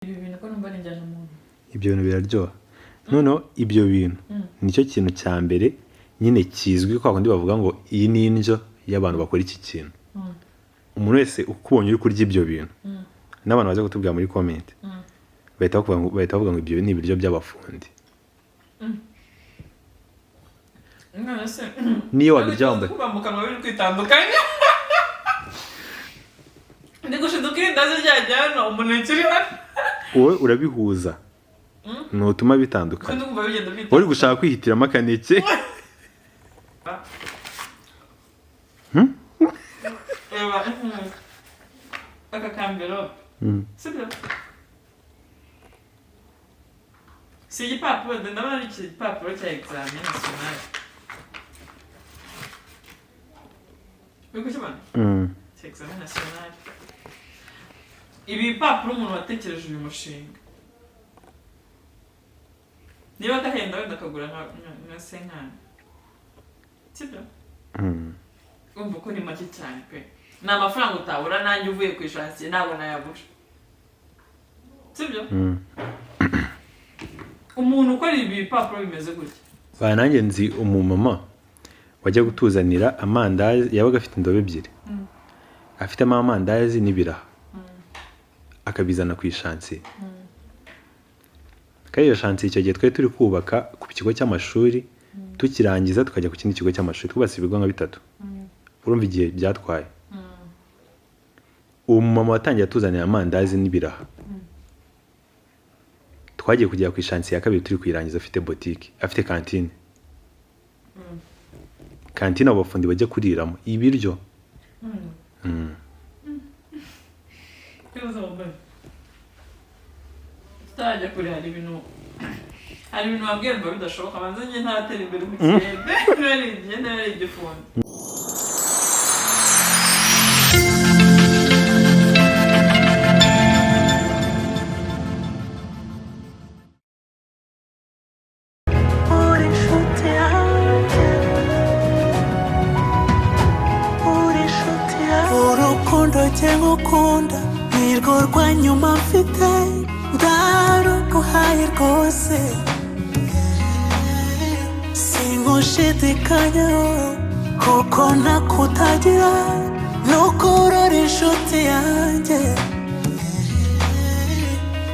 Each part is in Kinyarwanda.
Ibi bintu ko numva ninjyana umuntu. Ibyo bintu biraryoha. Noneho ibyo bintu nicyo kintu cya mbere nyine kizwi kwa kundi bavuga ngo iyi ni indyo y'abantu bakora iki kintu. Umuntu wese ukubonye uri kurya ibyo bintu n'abantu baza kutubwira muri comment bahita bavuga ngo ibyo ni ibiryo by'abafundi. Niyo wabirya wambaye kuba mu kanwa biri kwitandukanya. Ndigushiduka ndaze ryajyana umuntu kiri hano. Wowe urabihuza ntutuma bitandukana. Uri gushaka kwihitiramo akaneke. Aka kambero. Sibyo. Si igipapuro ndabona ari igipapuro cya examen national. Biko cyabana? Cya examen national. Ibi papuro umuntu watekereje uyu mushinga. Niba gahenda wenda kagura nka senkana. Sibyo? Umva ko ni make cyane pe. Ni amafaranga utabura nanjye uvuye ku ishansiye ntabwo nayabura. Sibyo? Umuntu ukora ibi papuro bimeze gutya. Nanjye nzi umumama wajya gutuzanira amandazi yabaga afite indobo ebyiri. Afitemo amandazi n'ibiraha. Akabizana ku ishansiye. Kandi iyo shansiye icyo gihe twari turi kubaka ku kigo cy'amashuri tukirangiza tukajya ku kindi kigo cy'amashuri twubatse ibigo nka 3. Urumva igihe byatwaye. Uwo mama watangiye atuzanira amandazi n'ibiraha. Twagiye kujya ku ishansiye ya kabiri turi kuyirangiza afite boutique, afite cantine. Cantine abafundi bajya kuriramo ibiryo. Tutajya kuri hari ibintu wabwira ngo bidashoboka manze njye ntaratera imbere mu kirere nari igifundi. Ngukunda nirwo rwa nyuma mfite ndaruguhaye rwose singushidikanya kuko nakutagira nukurora inshuti yanjye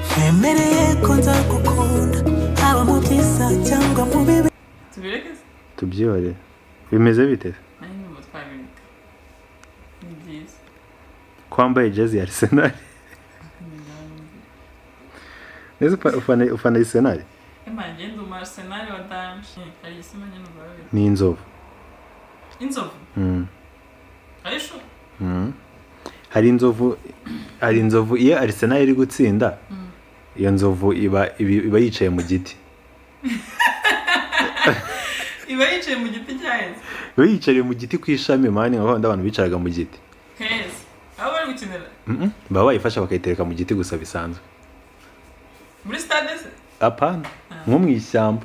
nkemereye ko nzagukunda haba mu byiza cyangwa mu bibi. Tubireke tubyihore bimeze bite? Kwambaye jezi ya Arsenal. Neza ufana Arsenal? Imagine ndu Arsenal wadanje. Ari isimanye n'ubawe. Ni inzovu. Inzovu? Aisho? Hari inzovu iyo Arsenal iri gutsinda. Iyo nzovu iba yicaye mu giti. Iba yicaye mu giti cyaheze. Iba yicaye mu giti kwishami mani aho abantu bicaraga mu giti. Heze. Abo bari gukinira? Baba bayifasha bakayitereka mu giti gusa bisanzwe. Muri stade se? Apana. Nko mu ishyamba.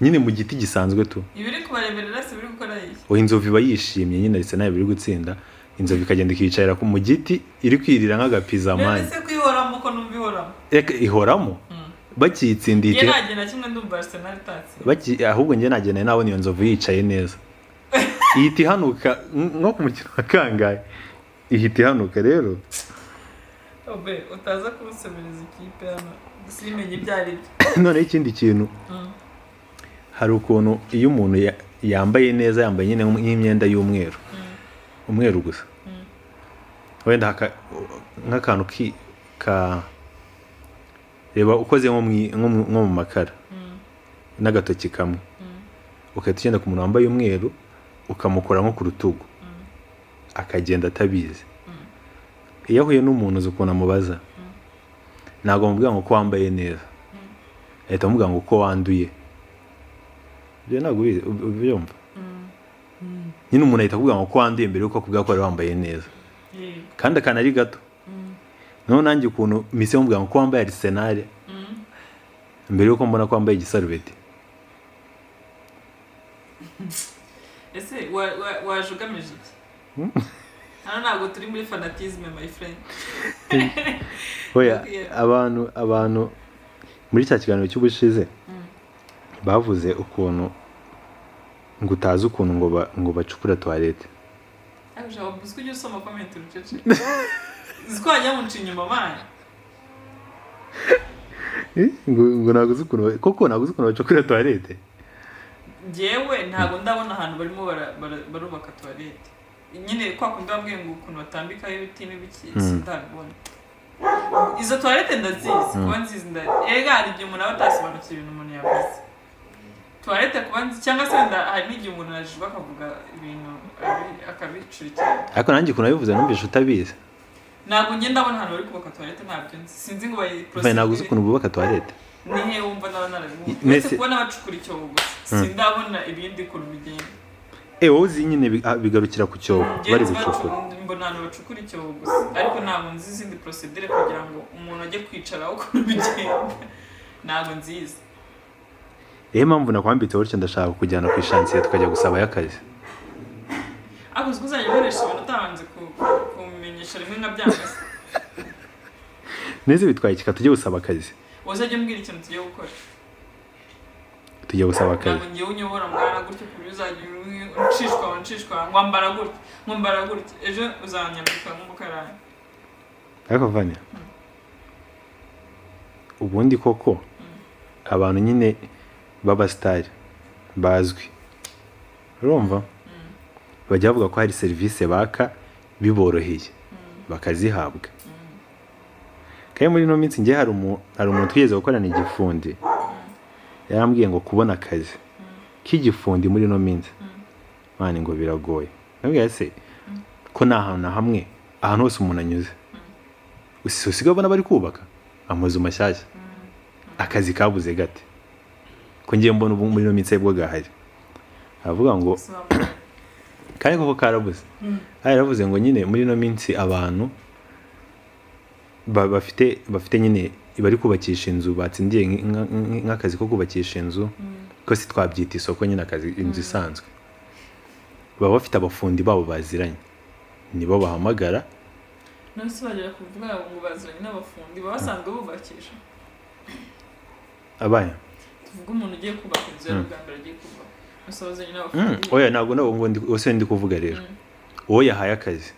Nyine mu giti gisanzwe tu. Ibiri kubareberera se biri gukora iki? Inzovu iba yishimye nyine ndetse nayo biri gutsinda. Inzovu ikagenda ikicarira ku mu giti iri kwirira nk'agapiza mani. Nese kwihoramo ko numva ihoramo. Ihoramo? Bakiyitsindiye. Ye nagenda kimwe ndumva Arsenal itatse. Ahubwo nge nagenda nabona iyo nzovu yicaye neza. Ihita ihanuka nko ku mukino wa kangahe. Ihita ihanuka rero. Obe utaza kurusemereza ikipe hano simenye ibyari. None ikindi kintu hari ukuntu iyo umuntu yambaye neza yambaye nyine nk'imyenda y'umweru. Umweru gusa. Wenda nk'akantu ka reba ukoze nko mu makara. N'agatoki kamwe. Ukahita ugenda ku muntu wambaye umweru ukamukora nko ku rutugu. Akagenda atabizi. Iyo ahuye n'umuntu uzi ukuntu amubaza ntabwo amubwira ngo ko wambaye neza ahita amubwira ngo ko wanduye. Ibyo ntabwo ubyumva. Nyine umuntu ahita akubwira ngo ko wanduye mbere yuko akubwira ko wari wambaye neza kandi akana ari gato. Noneho nanjye ukuntu mise mubwira ngo ko wambaye Arsenal mbere yuko mbona ko wambaye igisarubeti. Ese wajugamije iki? hano ntabwo turi muri fanatisme my friend. Oya abantu muri cya kiganiro cy'ubushize bavuze ukuntu ngo utazi ukuntu ngo bacukura toilette. Abashaka busku cyo soma comment urucece. Zikwaje mu ncinyuma bana. Ngo naguze ukuntu koko naguze ukuntu bacukura toilette. Jewe ntago ndabona ahantu barimo barubaka toilette. Nyine kwa kundi babwiye ngo ukuntu batambika ibiti n'ibiki sindabona. Izo toilette ndazizi, kuba nzizi ega hari igihe umuntu abatasobanukiye ibintu umuntu yavuze. Toilette kuba nzi cyangwa se hari n'igihe umuntu ajijwe akavuga ibintu akabicurikira. Ariko nanjye ukuntu yabivuze numvise utabizi. Ntabwo ngenda ndabona ahantu bari kubaka toilette ntabyo nzi. Sinzi ngo bayi process. Naguze ukuntu bubaka toilette. Nihe wumva nabana narabivuze. Kubona bacukura icyobo gusa. Sindabona ibindi kuntu bigenda. Wowe uzi nyine bigarukira ku cyobo bari gucukura. Mbona abantu bacukura icyobo gusa ariko ntabwo nzi izindi procedure kugira ngo umuntu ajye kwicara ukuntu bigenda. Ntabwo nziza. Mpamvu nakwambitse gutyo ndashaka kujyana ku ishansiye tukajya gusaba y'akazi. Ako uzajya ukoresha ibintu utabanze kumenyesha rimwe nka byangase. Neze bitwaye kika tujye gusaba akazi. Wazajya umbwira ikintu tugiye gukora. Tujye gusaba akazi. Ntabwo ngiye unyobora mwana gutyo kuburyo uzajya uncishwa ngwambara gutyo ejo uzanyambika nk'umukarani. Ariko Vanya ubundi koko abantu nyine baba star bazwi urumva bajya bavuga ko hari service baka biboroheye bakazihabwa. Kandi muri no minsi ngiye hari umuntu twigeze gukorana igifundi yarambwiye ngo kubona akazi k'igifundi muri no minsi mani ngo biragoye. Nabwiye se ko nta hantu na hamwe ahantu hose umuntu anyuze usigaye ubona bari kubaka amazu mashyashya akazi kabuze gate ko ngiye mbona ubu muri no minsi bwo gahari avuga ngo kandi koko karabuze. Yaravuze ngo nyine muri no minsi abantu bafite nyine bari kubakisha inzu batsindiye nk'akazi ko kubakisha inzu ko si twabyita isoko nyine akazi inzu isanzwe baba bafite abafundi babo baziranye nibo bahamagara. None se bagera kuvuga ngo baziranye n'abafundi baba basanzwe bubakisha abaya tuvuga umuntu ugiye kubaka inzu y'uruganda agiye kubaka musabazanye n'abafundi. Oya ntabwo wose ndi kuvuga rero uwo yahaye akazi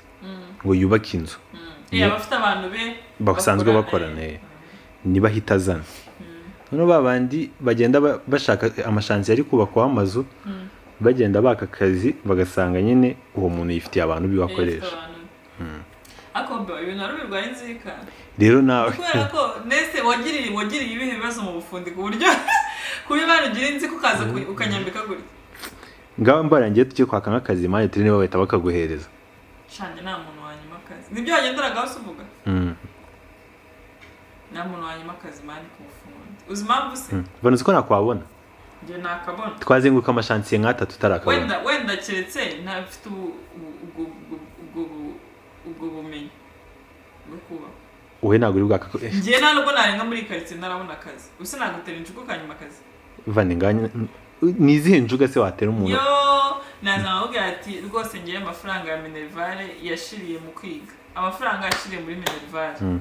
ngo yubake inzu bafite abantu be basanzwe bakorana niba hitazana none babandi bagenda bashaka amashansi ari kubakwa amazu bagenda baka akazi bagasanga nyine uwo muntu yifitiye abantu bibakoresha. Akombe ibintu arubirwaye inzika rero nawe kubera ko nese wagiriye ibihe bibazo mu bufundi ku buryo kuri barugira inzika ukaza ukanyambika gutya ngaho mbarangiye tugiye kwaka nk'akazi manje turi niba bahita bakaguhereza. Shanje nta muntu wanyuma akazi nibyo wagenderaga usuvuga nta muntu wanyuma akazi manje ku bufundi uzi impamvu se banuzi ko nakwabona nge nakabona twazenguruka amashansiye nk'ata tutarakabona wenda keretse ntafite ubwo bumenyi bwo kuba wowe ntabwo uri bwaka ngiye nta nubwo narenga muri quartier narabona akazi usa nagutera injugu kanyuma akazi Vane nganye nizihe njuga se watera umuntu yo nazamubwira ati rwose ngiye amafaranga ya Minervale yashiriye mu kwiga amafaranga yashiriye muri Minervale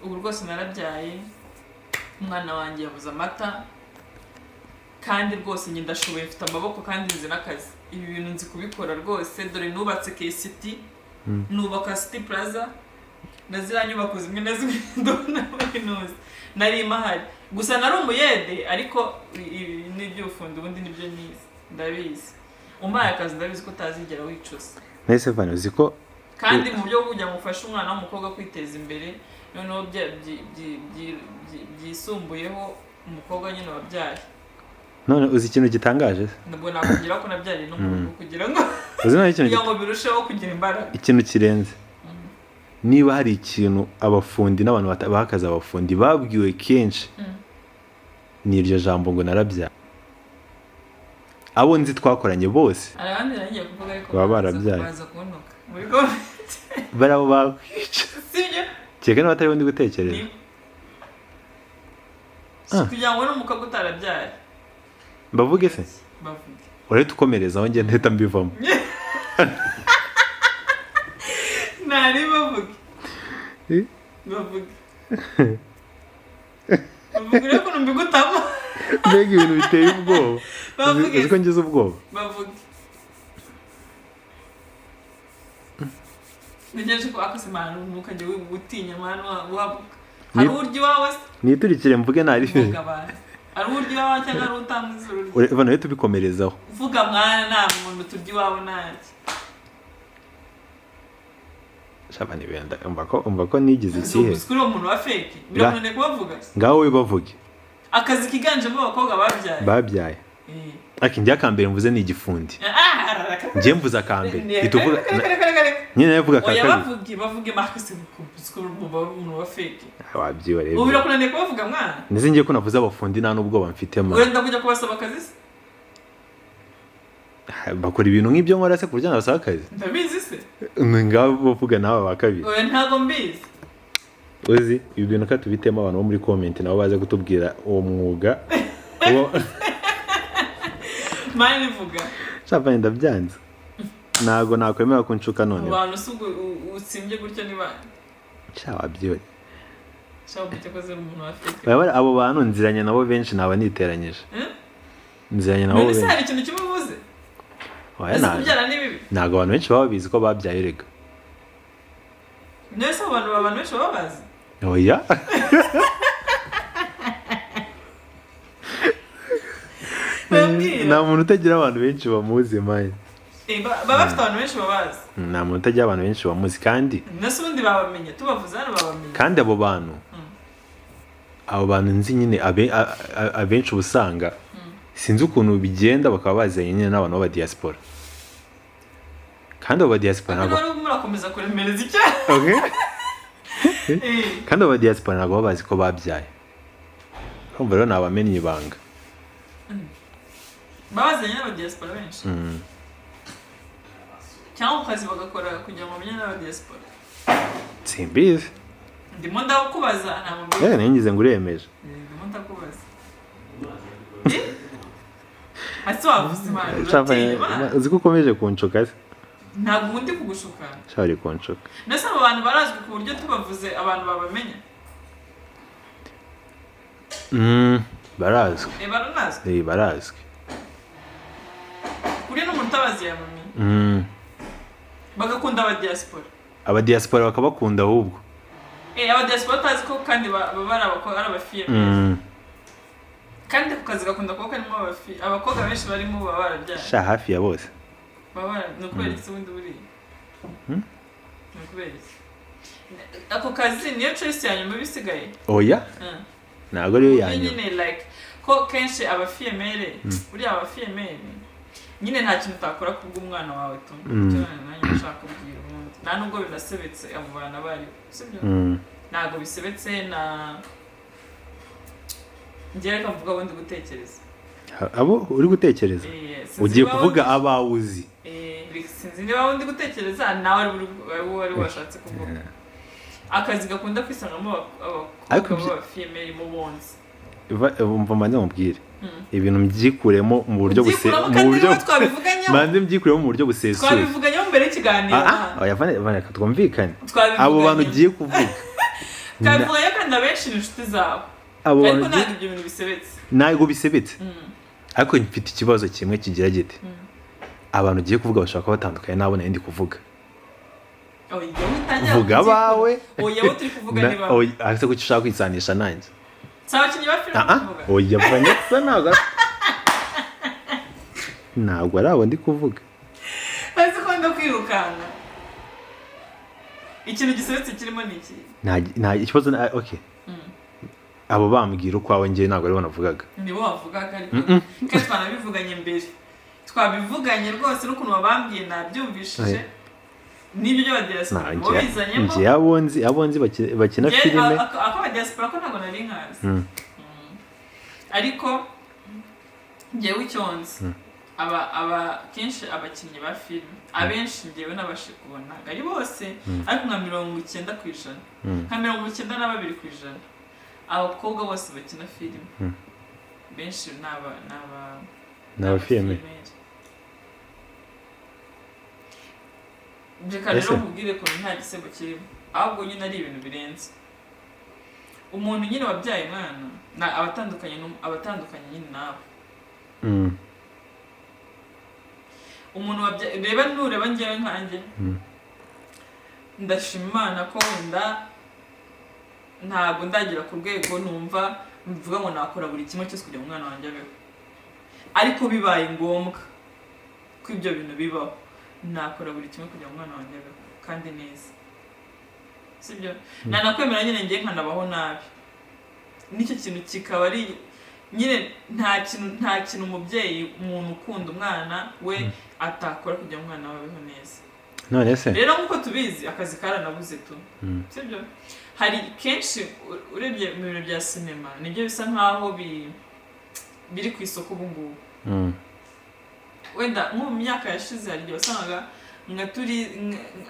ubu rwose narabyaye umwana wanjye yabuze amata kandi rwose njye ndashoboye mfite amaboko kandi nzi n'akazi ibi bintu nzi kubikora rwose dore nubatse KCT nubaka City Plaza nazira nyubako zimwe na zimwe ndona bakinuza nari mahari gusa nari umuyede ariko n'ibyufundi ubundi nibyo nize ndabizi umpaye akazi ndabizi ko utazigera wicuza. Nese Vane uzi ko kandi mu byo kujya mufasha umwana w'umukobwa kwiteza imbere noneho byisumbuyeho umukobwa nyine wabyaye. None uzi ikintu gitangaje nabwo nakugira ko nabyariye no mu rugo kugira ngo uzi none ikintu ngo birusheho kugira imbaraga ikintu kirenze niba hari ikintu abafundi n'abantu bakaza abafundi babwiwe kenshi ni iryo jambo ngo narabyaye. Abo nzi twakoranye bose abandi nagiye kuvuga ariko baba barabyaye baza kunuka muri comment barabo bakwica sibyo cyeka n'abatari bundi gutekereza kugira ngo n'umukobwa utarabyaye bavuge se bavuge uretse ukomereza aho ngenda hita mbivamo bavuge bavuge rero ko mbigutamo mbega ibintu biteye ubwoba bavuge uzi ko ngize ubwoba bavuge ngejeje ko akase manu nukajye gutinya manu wabuka hari uryo wawe niturikire mvuge nari vuga abantu hari uryo wawe cyangwa ari utamuzuru ureva nawe tubikomerezaho vuga mwana nta muntu turyo wawe naki shabani benda umva ko nigize ikihe uskuri umuntu wa fake biramune kubavuga ngaho we bavuge akazi kiganjemo abakobwa babyaye aki njya kambere mvuze ni igifundi njye mvuza kambere ituvuga nyine yavuga kakabiri bavuge Marcus uskuri umuntu wa fake wabyiwa rero ubira kunane kubavuga mwana nize ngiye ko navuze abafundi nta nubwo bamfite ma wenda kujya kubasaba akazi bakora ibintu nk'ibyo nkora se kurya nabasaba akazi ndabizi se ngabo bavuga nawe bakabiri oya ntago mbizi uzi ibi bintu ka tubitemo abantu bo muri comment nabo baze kutubwira uwo mwuga mani vuga shapa ndabyanze nago nakwemera kunshuka none abantu sugo usimbye gutyo niba cyawa byo cyawa bitekoze umuntu afite baba abo bantu nziranye nabo benshi naba niteranyije nziranye nabo benshi hari ikintu kimuvuze oya nago abantu benshi baba bizi ko babyaye rega nese abantu benshi baba bazi oya nta muntu utagira abantu benshi bamuzi manye baba bafite abantu benshi babazi nta muntu utagira abantu benshi bamuzi kandi nese ubundi babamenye tubavuze hano babamenye kandi abo bantu nzi nyine abenshi ubusanga sinzi ukuntu bigenda bakaba bazanye nyine n'abantu b'aba diaspora kandi abo diaspora ntabwo murakomeza kuremereza icyaha kandi abo diaspora ntabwo baba bazi ko babyaye kumva rero nabamenye ibanga babazanye n'aba diaspora benshi cyangwa akazi bagakora kugira ngo bamenye n'aba diaspora simbizi ndimo ndakubaza nta muntu nangize ngo uremeje ndimo ndakubaza ase wavuze imana uzi ko ukomeje kunshuka se ntabwo ubundi kugushuka shari kunshuka nese abo bantu barazwi ku buryo tubavuze abantu babamenya barazwi barazwi kuri n'umuntu utabazi yamamenye bagakunda aba diaspora bakabakunda ahubwo aba diaspora tazi ko kandi baba ari abafiye kandi ku kazi gakunda kuba karimo abakobwa benshi barimo baba barabyaye sha hafi ya bose ni ukubera iki ubundi buriya ni ukubera iki ako kazi niyo choice ya nyuma bisigaye oya ntabwo ariyo ya nyuma nyine like ko kenshi abafiyemere buriya abafiyemere nyine nta kintu utakora kubw'umwana wawe tu icyo nanjye nshaka kubwira ubundi nta nubwo binasebetse abo bana bari sibyo ntabwo bisebetse na njye reka mvuga ubundi gutekereza abo uri gutekereza ugiye kuvuga abawuzi sinzi niba wundi gutekereza nawe wari washatse kuvuga akazi gakunda kwisangamo abakobwa b'abafiyemeri mu bonzi umva mbanze mubwire ibintu mbyikuremo mu buryo mbyikuremo mu buryo busesuye twabivuganyeho mbere y'ikiganiro reka twumvikane abo bantu ugiye kuvuga twabivuganyeho kandi abenshi ni inshuti zabo ariko ntabwo ibyo bintu bisebetse ntabwo bisebetse ariko mfite ikibazo kimwe kigira gite abantu ugiye kuvuga bashobora kuba batandukanye n'abo nari ndi kuvuga vuga abawe ariko kuki ushaka kwisanisha nanjye si abakinnyi ba filime kuvuga oya vanessa ntabwo ari abo ndi kuvuga ntazi ko ndo kwirukanka ikintu gisebetse kirimo ni iki nta ikibazo okay abo bambwira ukwawe njye ntabwo aribo navugaga nibo wavugaga ariko kandi twanabivuganye mbere twabivuganye rwose n'ukuntu wabambwiye nabyumvishije n'ibyo bya diaspora bo bizanyemo njye abonzi bakina filime ako ba diaspora ko ntabwo nari nkazi ariko njyewe icyonzi aba kenshi abakinnyi ba filime abenshi njyewe nabashe kubona ari bose ariko nka 90%, nka 92%, abakobwa bose bakina filime benshi n'aba filime reka rero mubwire ko nta gisebo kirimo ahubwo nyine ari ibintu birenze. Umuntu nyine wabyaye umwana abatandukanye nyine nawe. Umuntu wabyaye reba nureba njyewe nkanjye ndashima Imana ko wenda ntabwo ndagira ku rwego numva mvuga ngo nakora buri kimwe cyose kugira ngo umwana wanjye abeho, ariko bibaye ngombwa ko ibyo bintu bibaho nakora buri kimwe kugira ngo umwana wanjye abeho kandi neza, sibyo? Nanakwemera nyine ngiye nkanabaho nabi, nicyo kintu kikaba ari nyine nta kintu umubyeyi umuntu ukunda umwana we atakora kugira ngo umwana we abeho neza. None se rero nk'uko tubizi akazi karanabuze tu, sibyo? Hari kenshi urebye mu bintu bya sinema nibyo bisa nkaho biri ku isoko ubu ngubu. Wenda nko mu myaka yashize hari igihe wasangaga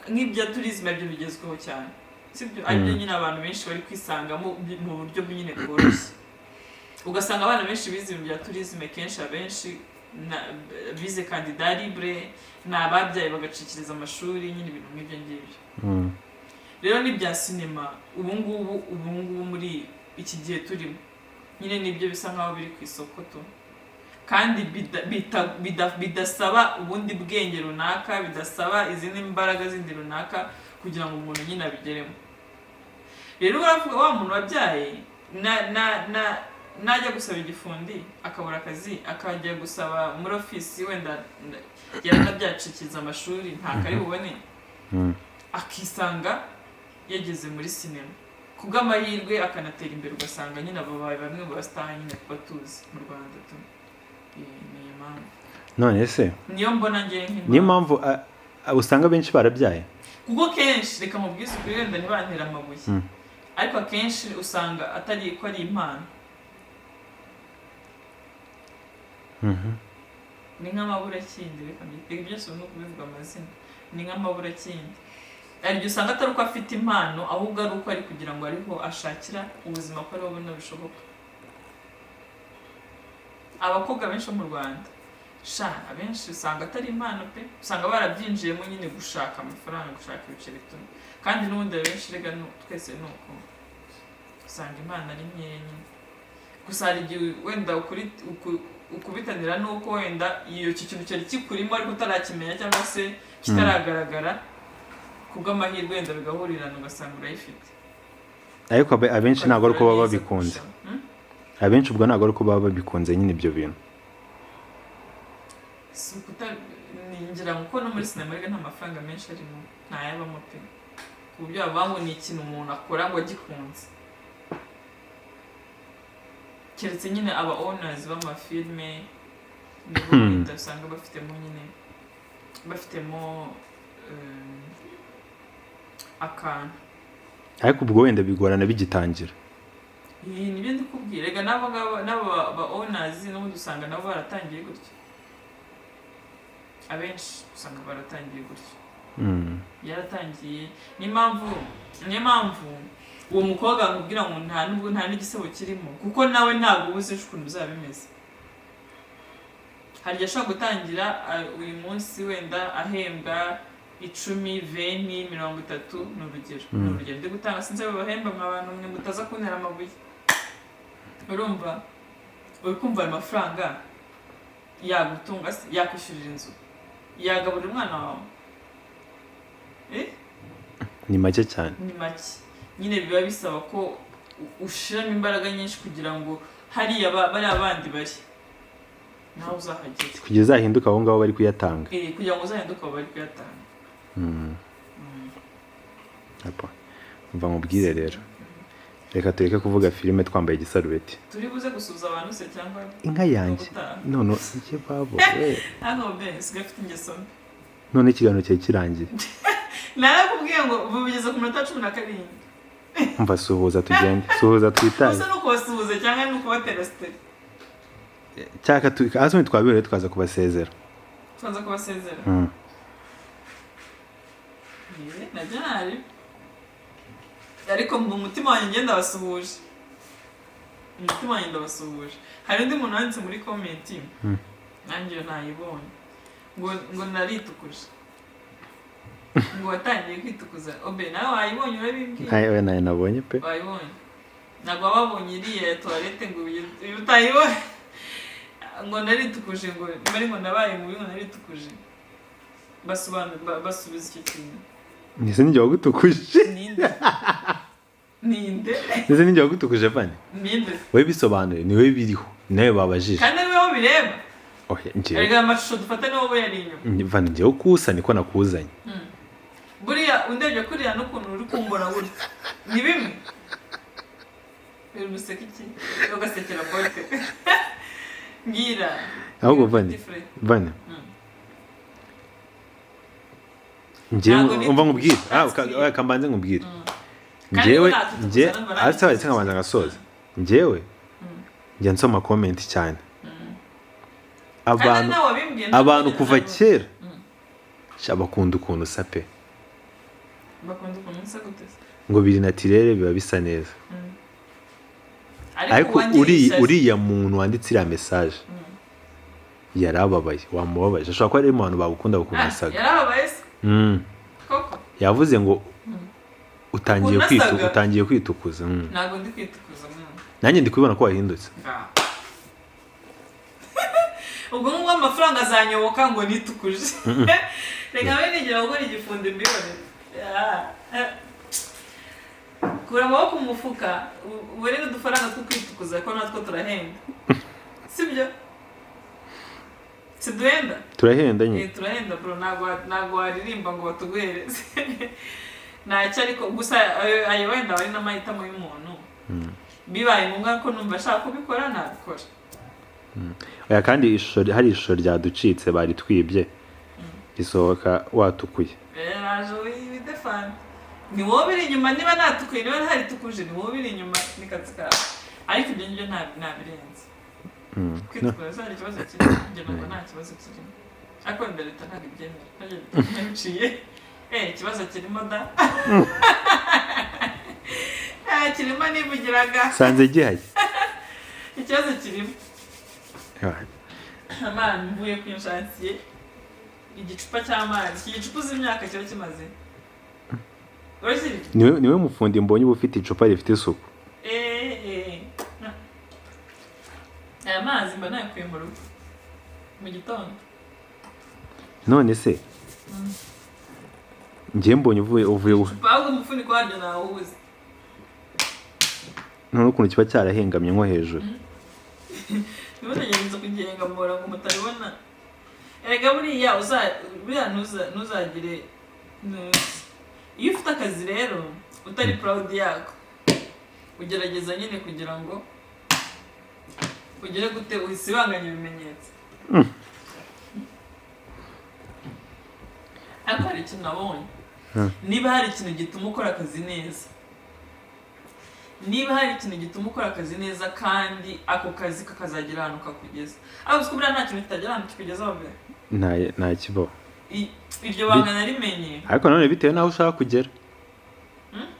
nk'ibya turizme byo bigezweho cyane, sibyo? Aribyo nyine abantu benshi bari kwisangamo mu buryo nyine bworoshye. Ugasanga abana benshi bize ibintu bya turizme kenshi abenshi bize kandida libre n'ababyaye bagacikiriza amashuri nyine ibintu nk'ibyo ngibyo. Rero n'ibya sinema ubu ngubu muri iki gihe turimo nyine nibyo bisa nkaho biri ku isoko tu, kandi bidasaba ubundi bwenge runaka, bidasaba izindi mbaraga zindi runaka kugira ngo umuntu nyine abigeremo. Rero uravuga wa muntu wabyaye najya gusaba igifundi akabura akazi, akajya gusaba muri ofisi wenda yaranabyacikiriza amashuri nta kari bubone, akisanga yageze muri sinema kubw'amahirwe akanatera imbere, ugasanga nyine ababaye bamwe mu basitari nyine kuba tuzi mu Rwanda tu. Niyo mpamvu none se niyo mbona ngiye nk'imana, niyo mpamvu usanga benshi barabyaye, kuko kenshi reka mubwize ukuri wenda ntibantera amabuye, ariko akenshi usanga atari ko ari impano. Ni nk'amaburakindi, reka byose no kubivuga amazina, ni nk'amaburakindi. Aribyo usanga atari uko afite impano, ahubwo ari uko ari kugira ngo ariho ashakira ubuzima ko ariho buna bishoboka. Abakobwa benshi mu Rwanda abenshi usanga atari impano pe, usanga barabyinjiyemo nyine gushaka amafaranga, gushaka ibiceri tu, kandi n'ubundi benshi rega twese nuko usanga impano ari nkeya nyine. Gusa hari igihe wenda ukubitanira nuko wenda iyo kintu cyari kikurimo ariko utarakimenya cyangwa se kitaragaragara, kubw'amahirwe wenda bigahurirana ugasanga urayifite. Ariko abenshi ntabwo ari uko baba babikunze, abenshi ubwo ntabwo ari uko baba babikunze nyine ibyo bintu. Ningira ngo ko no muri sinema rega nta mafaranga menshi arimo, ntayabamo pe, ku buryo bavuga ni ikintu umuntu akora ngo agikunze. Keretse nyine aba owners b'amafilme nibo wenda usanga bafitemo akantu, ariko ubwo wenda bigorana bigitangira. Nibyo ndikubwira, rega n'aba owners n'ubundi usanga nabo baratangiye gutyo, abenshi usanga baratangiye gutyo. Yaratangiye, niyo mpamvu uwo mukobwa nkubwira ngo nta n'igisebo kirimo, kuko nawe ntabwo ubuze ukuntu bizaba bimeze. Hari igihe ashobora gutangira uyu munsi wenda ahembwa 10, 20, 30, ni urugero ndi gutanga, sinzi babahemba abantu mwe mutaza kuntera amabuye. Urumva uri kumva ayo mafaranga yagutunga se, yakwishyurira inzu, yagaburira umwana wawe? Ni make cyane, ni make nyine. Biba bisaba ko ushiramo imbaraga nyinshi kugira ngo hariya bari abandi bari nawe uzahagera, kugira uzahinduka aho ngaho bari kuyatanga, kugira ngo uzahinduka aho bari kuyatanga. Mva nkubwire rero, reka tureke kuvuga filime twambaye igisarubeti. Turi buze gusubiza abantu se cyangwa inka yanjye none icyo babo hano benshi gafite ingeso mbi. None ikiganiro cyari kirangiye, narakubwiye ngo ubu bigeze ku minota 17. Mva suhuza tugende, suhuza twitaye. Gusa nuko basuhuza cyangwa nuko batera steri cyaka asome twabire twaza kubasezera. Twaza kubasezera. Najyari ariko mu mutima wanjye ngenda basuhuje, umutima wanjye ndabasuhuje. Hari undi muntu wanditse muri comment nanjye nayibonye ngo naritukuje. ngo watangiye kwitukuza obe nawe wayibonye urabimbwiye nawe nabonye pe wayibonye ntabwo wabonye iriya toilette ngo utayibonye ngo naritukuje ngo bari ngo nabaye mubi ngo naritukuje basubiza icyo kintu nise ninjye wagutukuje ninde nise ninjye wagutukuje Vane ninde wowe bisobanuye ni wowe biriho nawe babajije kandi ari wowe bireba oya njyewe erega amashusho dufata ni wowe yari inyuma Vane njyewe kusa niko nakuzanye buriya undebye kuriya n'ukuntu uri kumbona burya ni bimwe uruseka iki ugasekera bote ngira ahubwo Vane njyewe umva nkubwire kambanze nkubwire njyewe asaba ndetse nkabanza ngasoza njyewe njya nsoma comment cyane abantu kuva kera bakunda ukuntu usa pe bakunda ukuntu usa gute ngo biri naturere biba bisa neza ariko uriya muntu wanditse iriya message yarababaye wamubabaje ashobora kuba ari mu bantu bagukunda ukuntu usaga yarababaye koko yavuze ngo utangiye kwitukuza ntabwo ndi kwitukuza nanjye ndi kubibona ko wahindutse ubwo ngubwo amafaranga azanyoboka ngo nitukuje reka mbe nigira gukora igifundi mbibone kura amaboko mu mufuka ubone n'udufaranga two kwitukuza ko natwo turahenda sibyo siduhenda turahenda nyine turahenda bro ntabwo waririmba ngo batuguhereze ntacyo ariko gusa ayo wenda bari n'amahitamo y'umuntu bibaye ngombwa ko numva ashaka kubikora nabikora oya kandi hari ishusho ryaducitse bari twibye risohoka watukuye raje wibidefana ni wowe biri inyuma niba natukuye niba ntari tukuje ni wowe biri inyuma n'ikazi kawe ariko ibyo ngibyo ntabirenze kwitukuza zari ikibazo kirimo kugira ngo nta kibazo kirimo ariko mbere leta ntabwo ibyemera ntabiciye ikibazo kirimo da kirimo nivugiraga sanze gihari ikibazo kirimo amani mvuye ku inshansiye igicupa cy'amazi iki gicupa uzi imyaka kiba kimaze niwe mufundi mbonye uba ufite icupa rifite isuku aya mazi mba nayakuye mu rugo mu gitondo none se njye mbonye uvuye ahubwo umufuniko waryo ntawuzi none ukuntu kiba cyarahengamye nko hejuru niba utegereza kugihengamura ngo mutabibona erega buriya ntuzagire iyo ufite akazi rero utari proud yako ugerageza nyine kugira ngo ugere gute usibanganye ibimenyetso ariko hari ikintu nabonye niba hari ikintu gituma ukora akazi neza kandi ako kazi kakazagira ahantu kakugeza ariko uzi ko buriya nta kintu kitagira ahantu kikugezaho mbere nta kibaho iryo banga narimenye ariko nanone bitewe n'aho ushaka kugera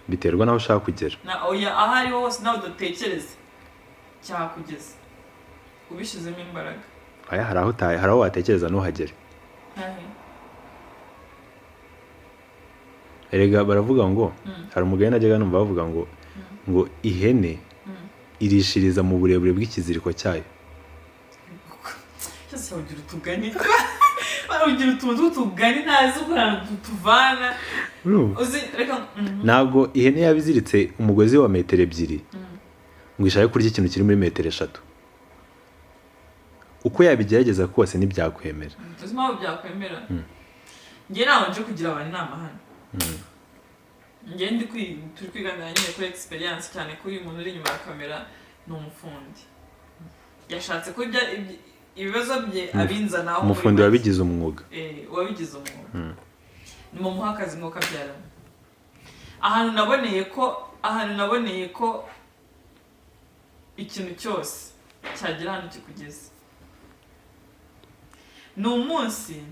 biterwa n'aho ushaka kugera aho ariho hose nawe udatekereza cyakugeza ubishyizemo imbaraga hari aho watekereza ntuhagere erega baravuga ngo hari umugani najyaga numva bavuga ngo ihene irishiriza mu burebure bw'ikiziriko cyayo cyose ugira utugani ugira utuntu tw'utugani ntazi ukuntu tuvana ntabwo ihene yaba iziritse umugozi wa metero 2 ngo ishake kurya ikintu kiri muri metero 3 uko yabigerageza kose ntibyakwemera uzi mpamvu byakwemera njye nawe nje kugira abantu inama hano njye turi kwiganira nyine kuri experience cyane ko uyu muntu uri inyuma ya kamera ni umufundi yashatse kurya ibibazo bye abinzanaho umufundi wabigize umwuga wabigize umwuga ni mu muha akazi ngo kabyarana ahantu naboneye ko ikintu cyose cyagira hano kikugeze ni umunsi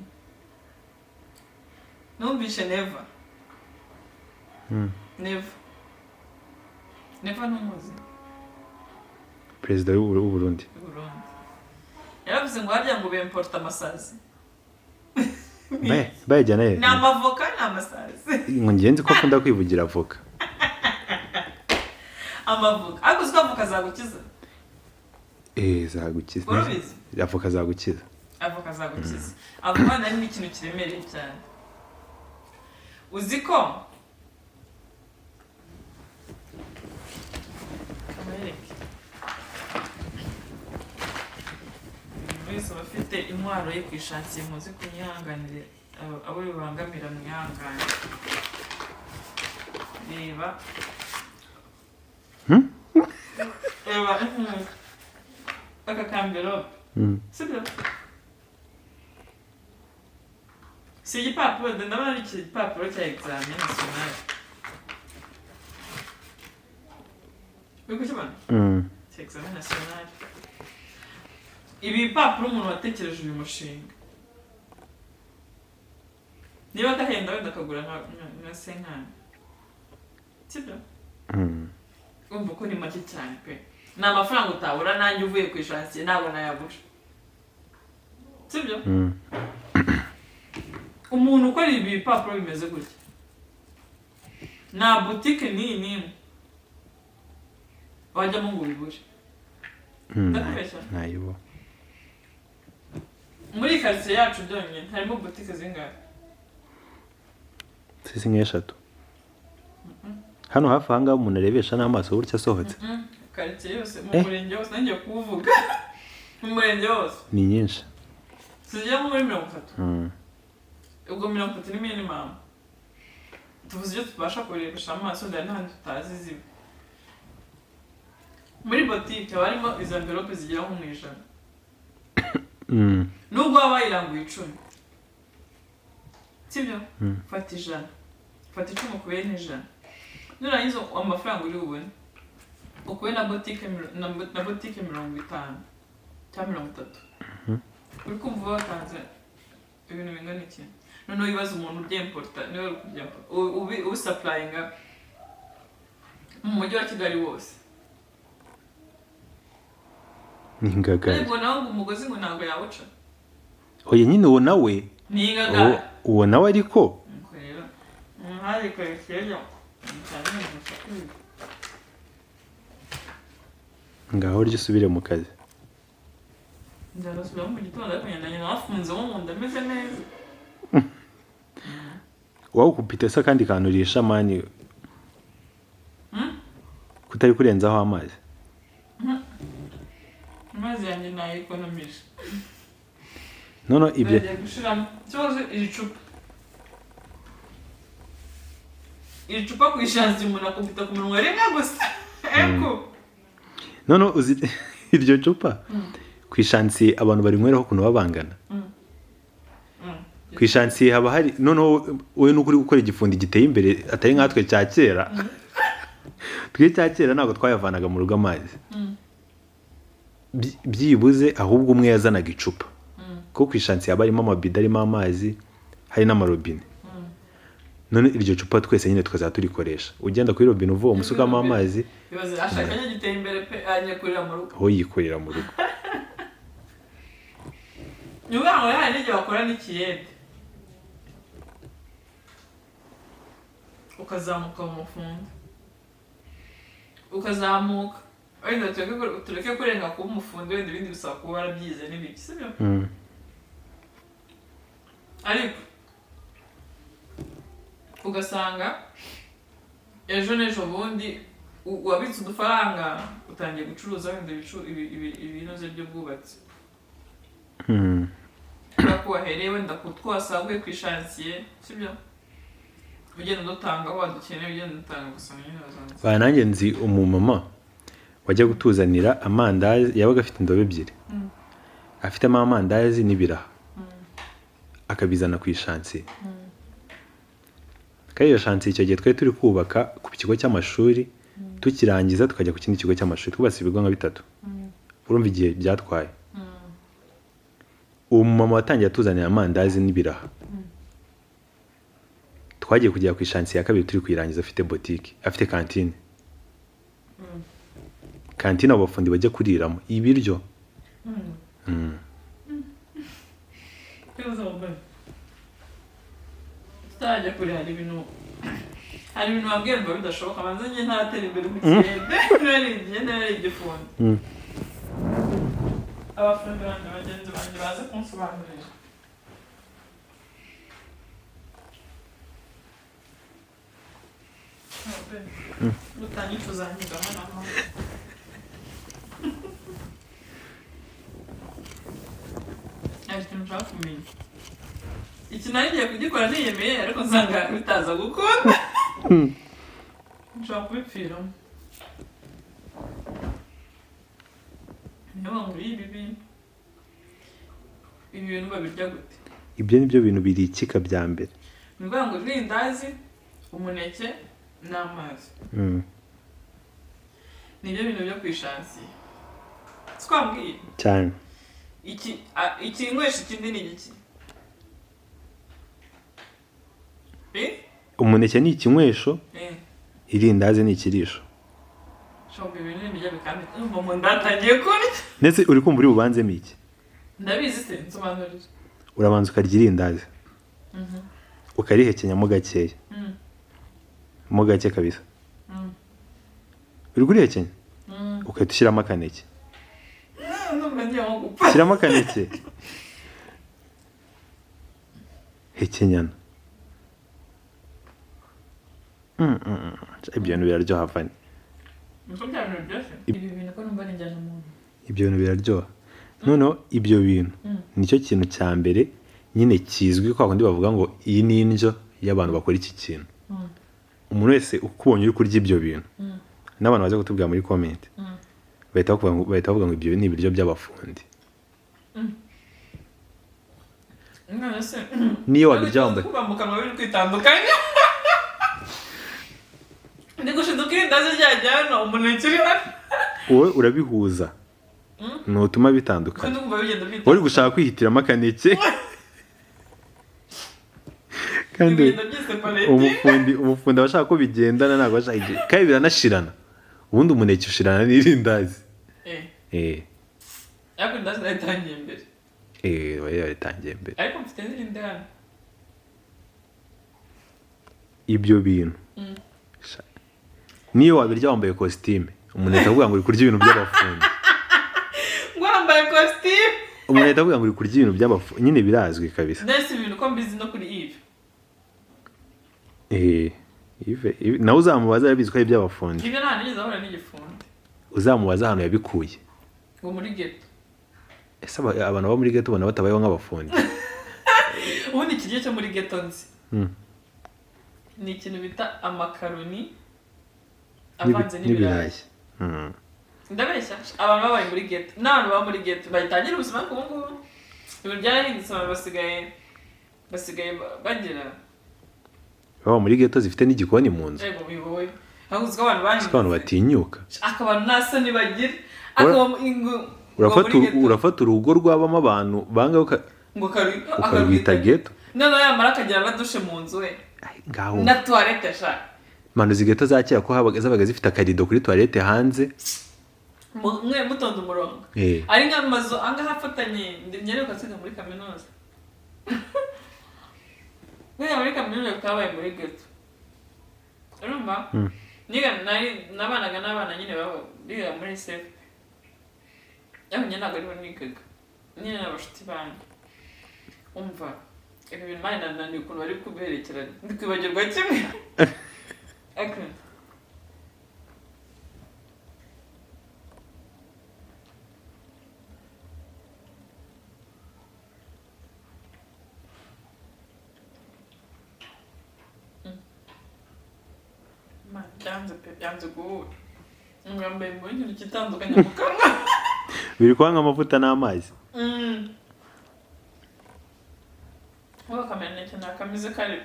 numvishe neva ntumuzi perezida w'u Burundi yaravuze ngo harya ngo bemporta amasazi bayajyana he ni amavoka ni amasazi ngo ngenzi ko akunda kwivugira avoka amavuka ariko uziko avoka zagukiza zagukiza urabizi avoka zagukiza avoka nari ni ikintu kiremereye cyane uziko wese bafite intwaro yo kwishakiye muzi kunyihanganire abo bibangamira mwihangane reba aka kamverope sibyo si igipapuro ndabona ari igipapuro cya examen national uri kukibona cya examen national ibi bipapuro umuntu watekereje uyu mushinga niba agahenda wenda akagura nka senkani sibyo umva ko ni make cyane pe ni amafaranga utabura nanjye uvuye ku ishansiye ntabwo nayabura sibyo umuntu ukora ibi bipapuro bimeze gutya nta butike n'iyi n'imwe wajyamo ngo ubibure ndakubeshya ntayibo muri karitsiye yacu byonyine harimo butike zingahe sisi nk'eshatu hano hafi aha ngaha umuntu arebesha n'amaso burya asohotse karitsiye yose mu murenge wose nanjye kuwuvuga mu murenge wose ni nyinshi tugera muri 30 ubwo 30 ni minimum tuvuze ibyo tubasha kurebesha amaso ndari n'ahandi tutazi ziba muri botike haba harimo izo envelope zigera nko mu ijana nubwo waba wayiranguye 10 sibyo fata 100 fata 10 ukuye n'ijana nurangiza amafaranga uri bubone ukuye na botike 50 cyangwa 30 uri kumva watanze ibintu bingana iki noneho ibibazo umuntu ubyemporta niwe uri kubyemporta ubisapurayinga mu mujyi wa Kigali wose ni ingagari ariko nawe ngo umugozi ngo ntabwo yawuca oya nyine uwo nawe ni ingagari uwo nawe ariko rero hari kwerekeye ngaho ryo usubire mu kazi nzarasubira mu gitondo ariko nyandanye nafunzemo mu nda meze neza wowe ukupita se kandi kantu urisha mani kutari kurenzaho amazi amazi yanjye nayikonomisha nono ibyo gushiramo cyose iri cupa ku ishansi umuntu akubita ku munwa rimwe gusa eko nono uzi iryo cupa ku ishansi abantu barinyweraho ukuntu babangana ku ishansi haba hari noneho wowe n'ukuri gukora igifundi giteye imbere atari nkatwe cya kera twe cya kera ntabwo twayavanaga mu rugo amazi byibuze ahubwo umwe yazanaga icupa kuko ku ishansi haba harimo amabido arimo amazi hari n'amarobine none iryo cupa twese nyine tukazajya turikoresha ugenda kuri robine uvuye umusukamo amazi ashaka giteye imbere pe anyakurira mu rugo aho yikorera mu rugo nyuma ngo hari n'igihe bakora n'ikiyede ukazamuka mu mufundo ukazamuka wenda tureke kurenga kuba umufundo wenda ibindi bisaba kuba warabyize n'ibiki sibyo ariko ugasanga ejo n'ejo bundi wabitse udufaranga utangiye gucuruza wenda ibinoze by'ubwubatsi ko wahereye wenda kutwasaguye ku ishansiye sibyo ugenda dutanga aho wadukeneye ugenda dutanga gusa nyine bazana nanjye nzi umumama wajya gutuzanira amandazi yabaga afite indobo ebyiri afitemo amandazi n'ibiraha akabizana ku ishansiye kandi iyo shansiye icyo gihe twari turi kubaka ku kigo cy'amashuri tukirangiza tukajya ku kindi kigo cy'amashuri twubatse ibigo nka 3 urumva igihe byatwaye uwo mumama watangiye atuzanira amandazi n'ibiraha twagiye kujya ku ishansiye ya kabiri turi kuyirangiza afite boutique afite cantine cantine abafundi bajya kuriramo ibiryo tutajya kure hari ibintu wabwiye ngo bidashoboka banza njye ntaratera imbere mu kirere nari igenda nari igifundi abafundi banjye bagenzi banjye baze kunsobanurira utanyicuza nyigamo nama ari ikintu nshaka kumenya iki nari ngiye kugikora niyemeye ariko nsanga bitaza gukunda nshaka kubipfiramo niyo mpamvu ibi bintu babirya gute ibyo ni byo bintu birikika bya mbere ni ukuvuga ngo irindazi umuneke n'amazi nibyo bintu byo kwishansiye twambwiye cyane ikinywesha ikindi ni iki umuneke ni ikinywesho irindazi ni ikirisho shobe ibintu n'ibijya bikandi mu ndatangiye kurya ndetse uri kumva uri bubanzemo iki ndabizi se nsobanurira urabanza ukarya irindazi ukarihekenyamo gakeya mo gake kabisa uri kurihekenya ukahita ushyiramo akaneke shyiramo akaneke hekenyana ibyo bintu biraryoha Vani ibyo bintu biraryoha noneho ibyo bintu nicyo kintu cya mbere nyine kizwi kwa kundi bavuga ngo iyi ni indyo y'abantu bakora iki kintu umuntu wese ukubonye uri kurya ibyo bintu n'abantu baza kutubwira muri comment bahita bavuga ngo ibyo ni ibiryo by'abafundi niyo wabirya wambaye kuba mu kanwa biri kwitandukanya ndi gushiduka irindazi ryajya hano umuneke uri hano wowe urabihuza ntutuma bitandukana uri gushaka kwihitiramo akaneke kandi umufundi abashaka ko bigendana ntabwo bashaka igihe kandi biranashirana ubundi umuneke ushirana n'irindazi ariko irindazi naritangiye mbere bari baritangiye mbere ariko mfite n'irindi hano ibyo bintu niyo wabirya wambaye kositime umuntu ahita avuga ngo uri kurya ibintu by'abafundi ngo wambaye kositime umuntu ahita avuga ngo uri kurya ibintu by'abafundi nyine birazwi kabisa ndetse ibintu ko mbizi no kuri Ive nawe uzamubaza arabizi ko ari iby'abafundi ibyo nta nigeze ahura n'igifundi uzamubaza ahantu yabikuye ngo muri geto ese abantu baba muri geto ubona batabayeho nk'abafundi ubundi ikiryo cyo muri geto nzi ni ikintu bita amakaroni avanze n'ibirayi ndabeshya abantu babaye muri geto n'abantu baba muri geto bayitangira ubuzima bw'ubu ngubu ibintu byarahindutse abantu basigaye bagira baba muri geto zifite n'igikoni mu nzu yego biboye aho uziko abantu batinyuka akabantu nasa nibagira urafata urugo rwabamo abantu banga ukarwita geto noneho yamara akagira na dushe mu nzu we na toilette sha manu zigeto za kera ko zabaga zifite akarido kuri toilette hanze mwe mutonda umurongo ari nk'amazu angaha afatanye nyeruka siga muri kaminuza niga muri kaminuza twabaye muri geto urumva niga nabanaga n'abana nyine babo biga muri sefe nyine ntabwo ariho nigaga nyine n'abashuti banjye umva ibi bintu mani nananiwe ukuntu bari kuberekeranya ndi kwibagirwa kimwe byanze guhura ngambaye mu bintu kitandukanye mu kanwa biri kwanga amavuta n'amazi wowe akameneke nakamize kare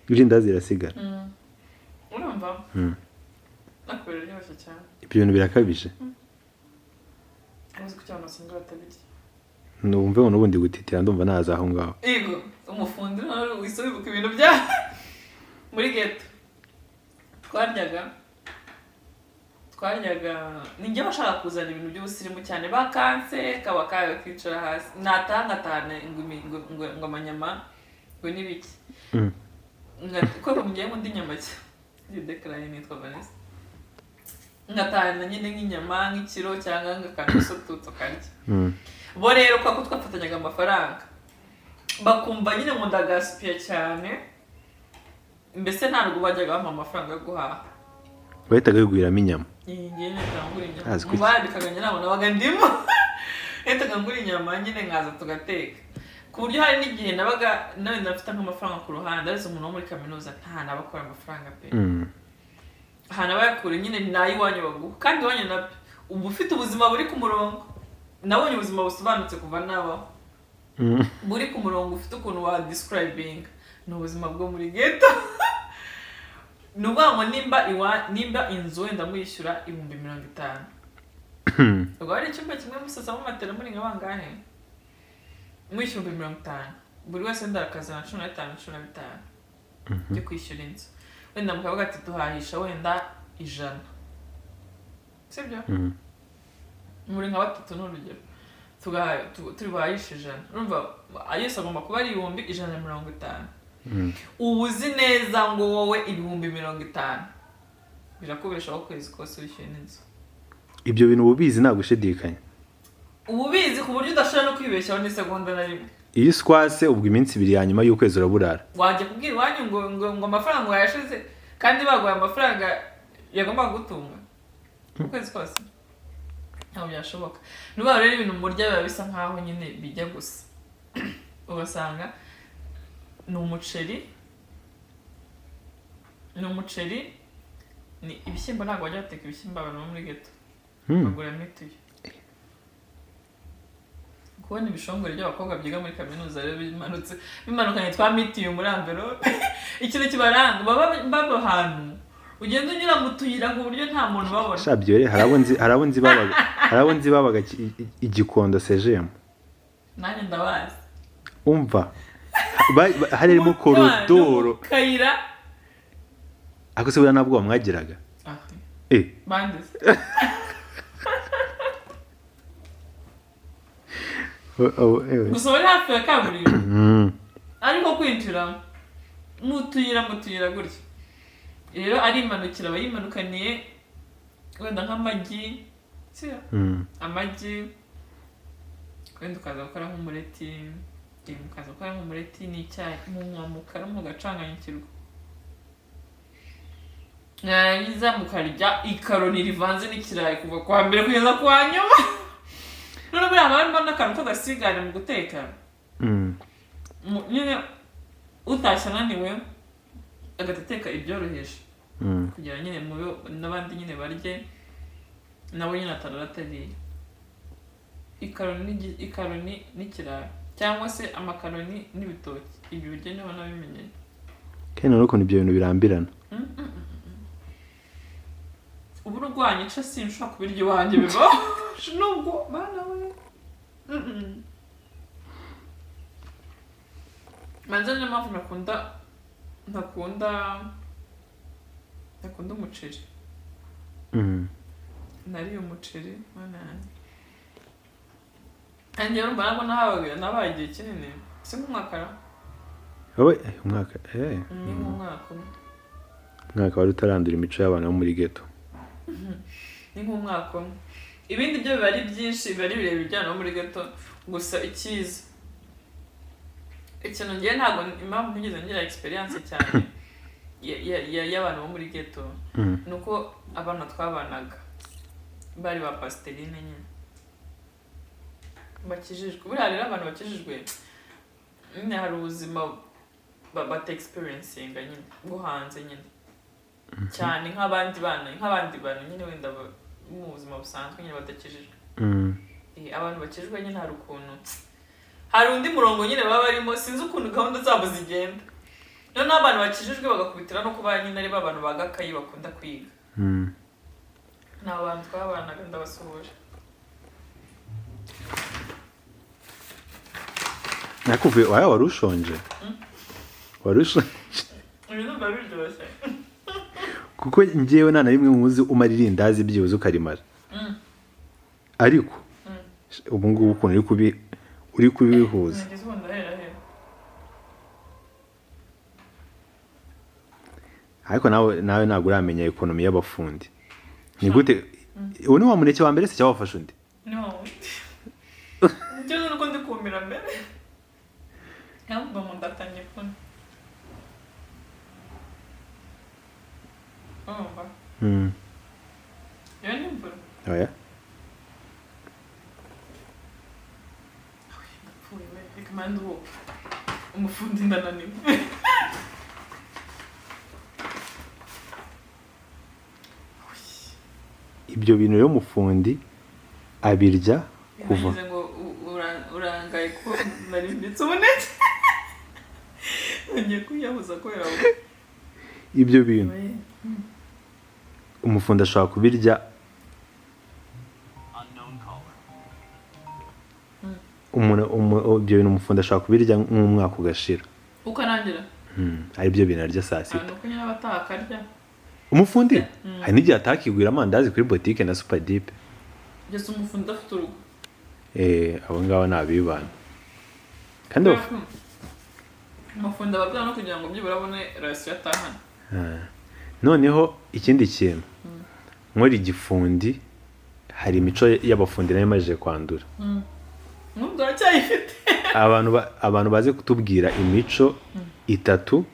irindazi rirasigara urumva nakubera ryoshye cyane ibyo bintu birakabije uzi ko cyane usanga batabirya numve ngo n'ubundi gutitira ndumva naza aho ngaho yego umufundi nawe wisobibuka ibintu bya muri geto twaryaga ninjye bashaka kuzana ibintu by'ubusirimu cyane bakanse kaba kaga kwicara hasi natanga tane ngo amanyama ngo nibiki ko mugiye mu ndinyama cye yidekaraye nitwa Vanessa ngatahana nyine nk'inyama nk'ikiro cyangwa ngakanda isotutso karya bo rero kwa ko twafatanyaga amafaranga bakumva nyine ngo ndagasipiye cyane mbese ntabwo bajyaga bampa amafaranga yo guhaha bahitaga bigwiramo inyama nyine ngura inyama mubandikaga nyine nabo nabaga ndimo bahitaga ngura inyama nyine nkaza tugateka ku buryo hari n'igihe nabaga nawe ndafite nk'amafaranga ku ruhande ariko umuntu wo muri kaminuza nta nabakora amafaranga pe ahantu abayakura nyine nayiwanyu baguha kandi iwanyu nabyo uba ufite ubuzima buri ku murongo nabonye ubuzima busobanutse kuva nabaho buri ku murongo ufite ukuntu wa describing ni ubuzima bwo muri ghetto ni ukuvuga ngo nimba inzu wenda muyishyura 50,000 ubwo hari icyumba kimwe musasamo matera muri nka bangahe mwishyura 50,000 buri wese ndakazana 15,000 byo kwishyura inzu wenda mukavuga ati tuhahisha wenda 100 sibyo muri nka batatu n'urugero turi bahisha 100 urumva ayese agomba kuba ari 150,000 ubuzi neza ngo wowe 50,000 birakubeshaho kwezi kose wishyuye n'inzu ibyo bintu ububizi nta gushidikanya ububizi ku buryo udashobora no kwibeshyaho n'isegonda na rimwe iyo uswase ubwo iminsi 2 ya nyuma y'ukwezi uraburara wajya kubwira iwanyu ngo amafaranga yashize kandi baguye amafaranga yagomba gutunga ukwezi kose ntabwo byashoboka nuba rero ibintu murya biba bisa nkaho nyine bijya gusa ugasanga ni umuceri ni ibishyimbo ntabwo bajya bateka ibishyimbo abantu bo muri ghetto bagura mituye kubona ibishongore by'abakobwa byiga muri kaminuza rero bimanukanye twa mitiye muri envelope ikintu kibaranga baba ahantu ugenda unyura mu tuyira ku buryo nta muntu babona shabyo rero harabo nzi babaga igikondo CGM nanjye ndabazi umva harimo koridoro kayira akose bura nabwo bamwagiraga bandese gusa bari hafi ya kaburimbo ariko kwinjira mu tuyira gutya rero arimanukira abayimanukaniye wenda nk'amagi amagi wenda ukaza gukora nk'umureti n'icyayi mukara mugacanganyikirwa mwarangiza mukarya ikaroni rivanze n'ikirayi kuva kwa mbere kugeza kwa nyuma none buriya haba harimo n'akantu k'agasigane mu guteka nyine utashye ananiwe agateka ibyoroheje kugira nyine n'abandi nyine barye nabo nyine atariye ikaroni n'ikirayi cyangwa se amakaroni n'ibitoki ibyo biryo niho nabimenyeye kandi n'ukuntu ibyo bintu birambirana ubu urwanyica sinshobora kubirya iwanjye bibaho nubwo bana we manze niyo mpamvu ntakunda umuceri nariye umuceri mana yanjye kandi rero mbona ko nabaye igihe kinini si nk'umwaka wowe umwaka ni nk'umwaka umwaka wari utarandura imico y'abantu bo muri ghetto ni nk'umwaka umwe ibindi byo biba ari byinshi biba ari birebire bijyana no muri ghetto gusa ikiza ikintu ngiye ntabwo impamvu ntigeze ngira experience cyane y'abantu bo muri ghetto ni uko abana twabanaga bari ba pasiterine nyine bakijijwe buriya rero abantu bakijijwe nyine hari ubuzima bata experiencinga nyine bwo hanze nyine cyane nk'abandi bantu nyine wenda mu buzima busanzwe nyine badakijijwe abantu bakijijwe nyine hari undi murongo nyine baba barimo sinzi ukuntu gahunda zabo zigenda noneho abantu bakijijwe bagakubitira no kuba nyine ari abantu bagakayi bakunda kwiga ni abantu twabanaga ndabasuhuje nakuvuye wari ushonje ibintu biba biryoshye kuko njyewe nta na rimwe muzi umara irindazi byibuze ukarimara ariko ubu ngubu ukuntu uri kubihuza ariko nawe ntabwo uramenya ekonomi y'abafundi ni gute ubu ni wa muneke wa mbere se cyangwa wafashe undi no njye nuko ndi kumira mbere yamba mu ndatanye kone yo ni mbura oya reka mande uwo umufundi ndananiwe ibyo bintu rero umufundi abirya kuva ngo urangaye ko narimbitse ubuneke ngiye kuyabuza ko yawe ibyo bintu umufundi ashobora kubirya ibyo bintu umufundi ashobora kubirya nk'umwaka ugashira ukarangira ari byo bintu arya saa sita nuko nyine abatakarya umufundi hari n'igihe atakigwira amandazi kuri botike na super deep ngeze umufundi afite urugo abo ngabo ni abibana kandi umufundi ababwira no kugira ngo byibura abone rasiyo atahana noneho ikindi kintu nkora igifundi hari imico y'abafundi nayo imajije kwandura n'ubwo aracyayifite abantu bazi kutubwira imico itatu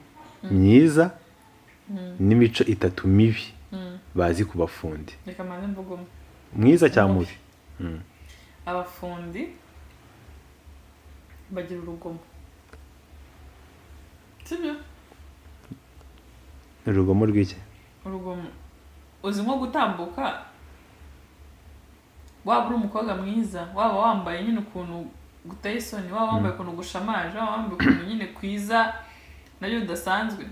myiza n'imico itatu mibi bazi ku bafundi reka mane mvugo mwiza cyangwa mubi abafundi bagira urugomo sibyo urugomo rw'iki urugomo uzi nko gutambuka waba uri umukobwa mwiza waba wambaye nyine ukuntu guteye isoni waba wambaye ukuntu gushamaje waba wambaye ukuntu nyine kwiza nabyo bidasanzwe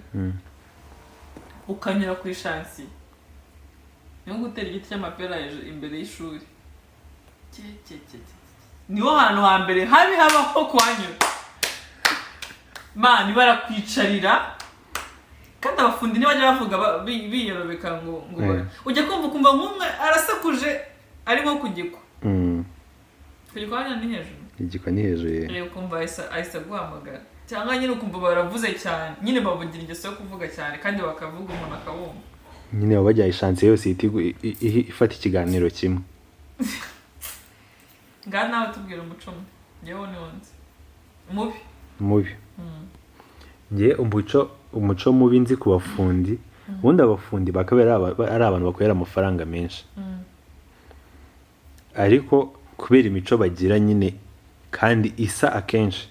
ukanyura ku ishansi niho gutera igiti cy'amapera imbere y'ishuri niho hantu hambere habi habaho kuhanyura mani barakwicarira kandi abafundi ntibajya bavuga biyorobeka ngo ujya kumva nk'umwe arasakuje arimo kugikwa kugikwa hano ni hejuru igikwa ni hejuru ukumva ahise guhamagara cyangwa nyine ukumva baravuze cyane nyine bavugira ingeso yo kuvuga cyane kandi bakavuga umuntu akabumva nyine baba bajyaye ishansi yose ifata ikiganiro kimwe ngaha nawe tubwira umuco mwe njyewe ni wonze mubi njye umuco mubi nzi ku bafundi ubundi abafundi bakaba ari abantu bakorera amafaranga menshi ariko kubera imico bagira nyine kandi isa akenshi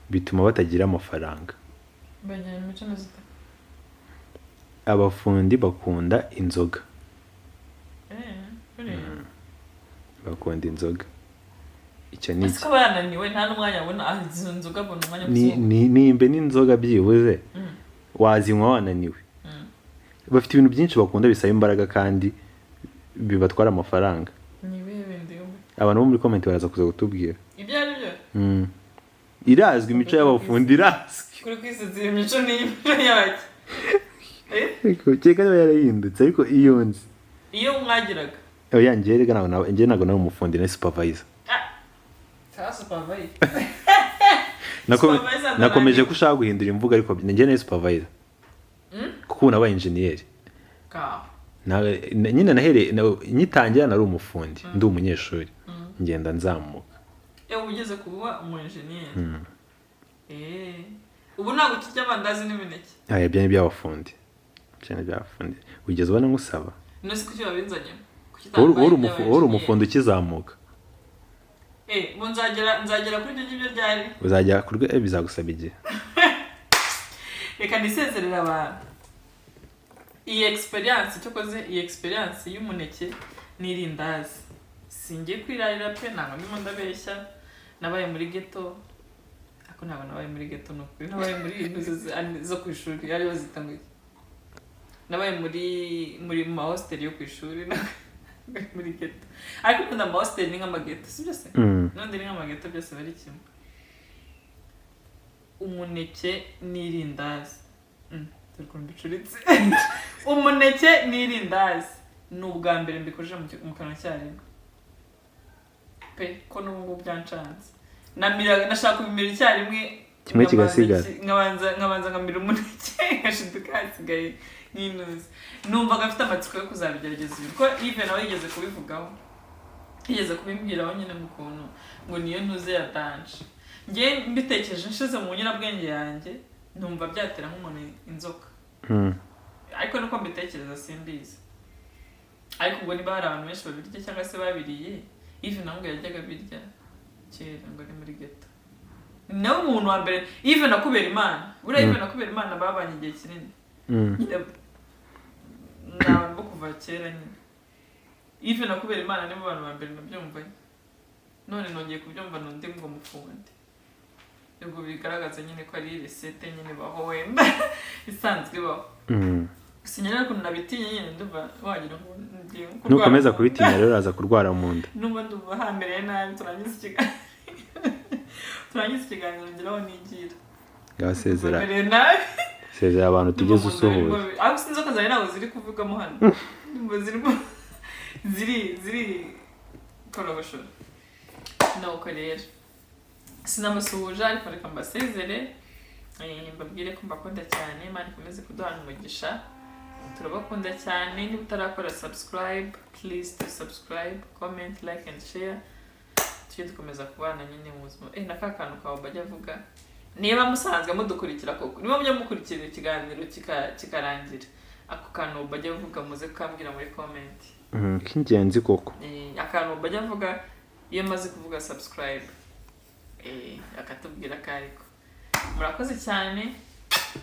bituma batagira amafaranga bagira imico mizita abafundi bakunda inzoga bakunda inzoga icyo ni iki ko yananiwe nta n'umwanya abona izo nzoga abona umwanya nimbe n'inzoga byibuze wazinywa wananiwe bafite ibintu byinshi bakunda bisaba imbaraga kandi bibatwara amafaranga abantu bo muri comment baraza kuza kutubwira ibyo ari byo irazwi imico y'abafundi irazwi kuri kwisizira imico n'imico yabaki keka niba yarahindutse ariko iyo nzi iyo mwagiraga yanjye rega ntabwo nari umufundi na supervisor nakomeje ko ushaka guhindura imvugo ariko njye ni supervisor kuko nabaye engineer nyine nahereye nyitangira nari umufundi ndi umunyeshuri ngenda nzamuka ugeze kuba umu engineer ubu ntabwo ukirya amandazi n'imineke ibyo ni iby'abafundi ugeze ubona ngusaba nose kuki babinzanye uri umufundi ukizamuka nzagera kuri ibyo ngibyo ryari uzagera ku rwego bizagusaba igihe reka nisezerera abantu iyi experience y'umuneke n'irindazi singiye kwirarira pe ntabwo ndimo ndabeshya nabaye muri ghetto ariko ntabwo nabaye muri ghetto n'ukuri nabaye muri zo ku ishuri ariyo zita ngo nabaye muri mu mahostel yo ku ishuri muri ghetto ariko nkunda amahostel ni nk'amaghetto si byose n'undi ni nk'amaghetto byose bari kimwe umuneke n'irindazi bicuritse umuneke n'irindazi ni ubwa mbere mbikojeje mu kanwa cyarimwe pe ko n'ubu byancanze nashaka kubimira icyarimwe kimwe kigasigara nkabanza nkamira umuneke ngashiduka hasigaye nk'inuzi numva gafite amatsiko yo kuzabigerageza kuko Yves nawe yigeze kubivugaho yigeze kubimbwiraho nyine mu kuntu ngo niyo ntuze ya danje njye mbitekereje nshize mu nyirabwenge yanjye numva byatera nk'umuntu inzoka ariko nuko mbitekereza simbizi ariko ubwo niba hari abantu benshi babirya cyangwa se babiriye Yves nawe ngo yajyaga birya kera ngo ari muri ghetto nawe umuntu wa mbere Yves nakubera Imana buriya Yves nakubera Imana babanye igihe kinini n'abantu bo kuva kera nyine Yves nakubera Imana nibo bantu ba mbere nabyumva none nongeye kubyumva n'undi ngo mufunde ubwo bigaragaza nyine ko ari resete nyine baho wenda isanzwe baho sinyera ko nabitinye nyine ndumva wagira ngo ngiye nukomeza kubitinya rero uraza kurwara mu nda ndumva hambere nabi turangiza ikiganiro ngiraho nigira gasezera sezera abantu tugeze usohoye ariko sinzoka zawe nawe ziri kuvugamo hano ndumva ziri korobosho nuko rero sinabasuhuje ariko reka mbasezere mbabwire ko mbakunda cyane Imana ikomeze kuduhana umugisha turabakunda cyane niba utarakora subscribe please to subscribe comment like and share tujye dukomeza kubana nyine mu buzima naka kantu kawe bajya avuga niba musanzwe mudukurikira koko niba mujya mukurikira ikiganiro kikarangira ako kantu bajya avuga muze kukambwira muri comment k'ingenzi koko akantu bajya avuga iyo maze kuvuga subscribe akatubwira ko ariko murakoze cyane